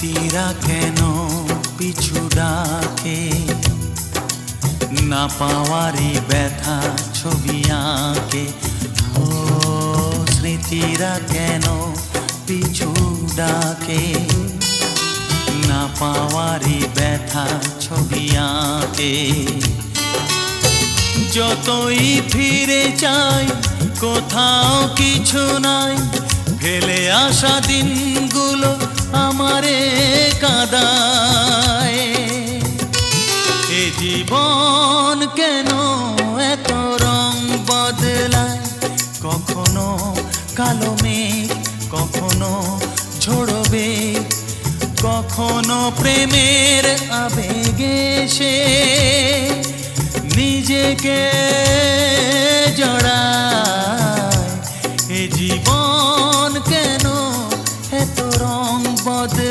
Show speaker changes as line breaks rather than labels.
স্মৃতিরা কেন পিছু ডাকে, না পাওয়ারই ব্যথা ছবি আঁকে। ও স্মৃতিরা কেন পিছু ডাকে, না পাওয়ারই ব্যথা ছবি আঁকে। যতই ফিরে চাই কোথাও কিছু নাই, ফেলে আসা দিনগুলো আমারে কাঁদায়। এ জীবন কেন এত রং বদলায়, কখনো কালো মেঘ, কখনো ঝোড়বে, কখনো প্রেমের আবেগে সে নিজেকে জড়ায়। এ জীবন কেন এত রং বদলায়।